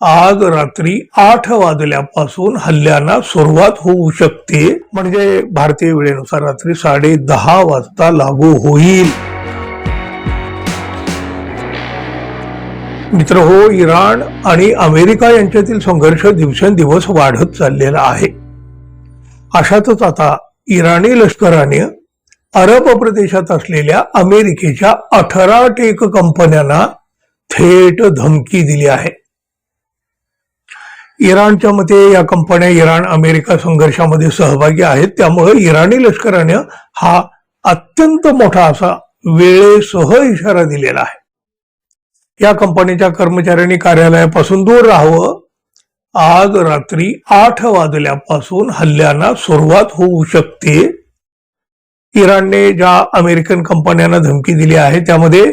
आज रात्री 8 वाजल्यापासून हल्ल्यांना सुरुवात होऊ शकते. म्हणजे भारतीय वेळेनुसार रात्री 10:30 वाजता लागू होईल. मित्र हो, इराण आणि अमेरिका यांच्यातील संघर्ष दिवसेंदिवस वाढत चाललेला आहे. अशातच आता इराणी लष्कराने अरब प्रदेशात असलेल्या अमेरिकेच्या 18 टेक कंपन्यांना थेट धमकी दिली आहे. इराणच्या मते या कंपन्या इराण अमेरिका संघर्षामध्ये सहभागी आहेत. त्यामुळे इराणी लष्कराने हा अत्यंत मोठा असा वेळेसह इशारा दिलेला आहे. या कंपनीच्या कर्मचाऱ्यांनी कार्यालयापासून दूर राहावं. आज रात्री 8 वाजल्यापासून हल्ल्यांना सुरुवात होऊ शकते. इराणने ज्या अमेरिकन कंपन्यांना धमकी दिली आहे त्यामध्ये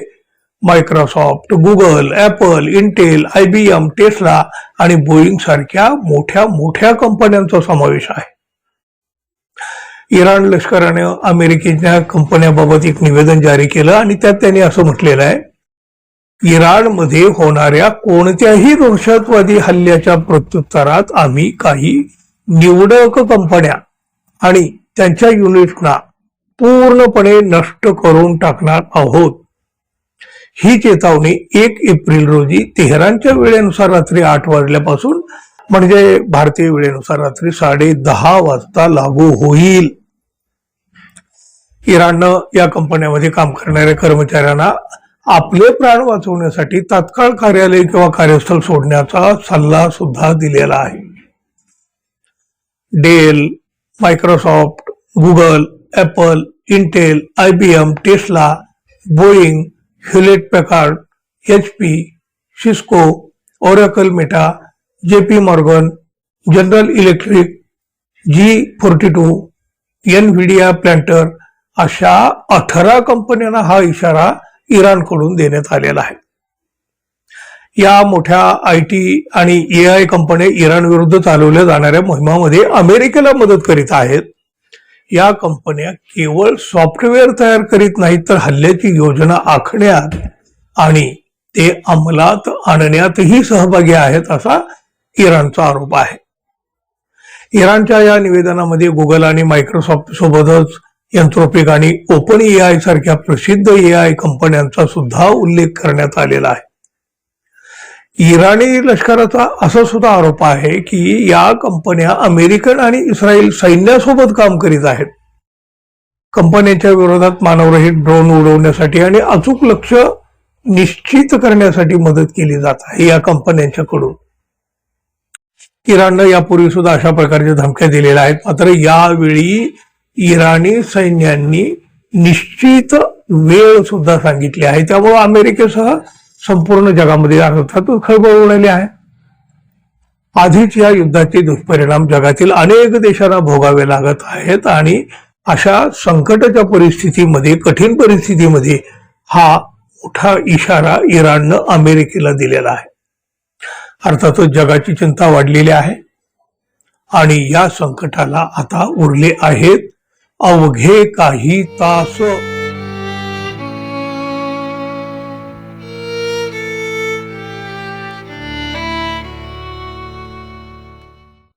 Microsoft, Google, Apple, Intel, IBM, Tesla आणि बोईंग सारख्या मोठ्या मोठ्या कंपन्यांचा समावेश आहे. इराण लष्कराने अमेरिकेच्या कंपन्यांबाबत एक निवेदन जारी केलं आणि त्यात त्यांनी असं म्हटलेलं आहे, इराणमध्ये होणाऱ्या कोणत्याही दहशतवादी हल्ल्याच्या प्रत्युत्तरात आम्ही काही निवडक कंपन्या आणि त्यांच्या युनिट्सना पूर्णपणे नष्ट करून टाकणार आहोत. ही चेतावणी 1 एप्रिल रोजी तेहरानच्या वेळेनुसार रात्री 8 वाजल्यापासून म्हणजे भारतीय वेळेनुसार रात्री 10:30 वाजता लागू होईल. इराणनं या कंपन्यांमध्ये काम करणाऱ्या कर्मचाऱ्यांना आपले प्राण वाचवण्यासाठी तात्काळ कार्यालय किंवा कार्यस्थळ सोडण्याचा सल्ला सुद्धा दिलेला आहे. Dell, Microsoft, Google, Apple, Intel, IBM, Tesla, Boeing, Hewlett Packard, HP, Cisco, Oracle Meta, JP Morgan, General Electric, G42, NVIDIA Palantir अशा 18 कंपन्यांना हा इशारा इराणकडून देण्यात आलेला आहे. या मोठ्या IT आणि AI कंपन्या इराण विरुद्ध चालवल्या जाणाऱ्या मोहिमामध्ये अमेरिकेला मदत करीत आहेत. या कंपन्या केवळ सॉफ्टवेअर तयार करीत नाहीत तर हल्ल्याची योजना आखण्यात आणि ते अंमलात आणण्यातही सहभागी आहेत असा इराणचा आरोप आहे. इराणच्या या निवेदनामध्ये गुगल आणि मायक्रोसॉफ्ट सोबतच एन्थ्रोपिक आणि ओपन AI सारख्या प्रसिद्ध AI कंपन्यांचा सुद्धा उल्लेख करण्यात आलेला आहे. इराणी लष्कराचा असा सुद्धा आरोप आहे की या कंपन्या अमेरिकन आणि इस्रायल सैन्यासोबत काम करीत आहेत. कंपन्यांच्या विरोधात मानवरहित ड्रोन उडवण्यासाठी आणि अचूक लक्ष निश्चित करण्यासाठी मदत केली जात आहे या कंपन्यांच्याकडून. इराणनं यापूर्वी सुद्धा अशा प्रकारच्या धमक्या दिलेल्या आहेत. मात्र यावेळी इराणी सैन्यांनी निश्चित वेळ सुद्धा सांगितली आहे. त्यामुळे अमेरिकेसह संपूर्ण जगामध्ये अर्थातच खळबळ उडाली आहे. आधीच या युद्धाचे दुष्परिणाम जगातील अनेक देशांना भोगावे लागत आहेत आणि अशा संकटाच्या परिस्थितीमध्ये, कठीण परिस्थितीमध्ये हा मोठा इशारा इराणनं अमेरिकेला दिलेला आहे. अर्थातच जगाची चिंता वाढलेली आहे आणि या संकटाला आता उरले आहेत अवघे काही तास.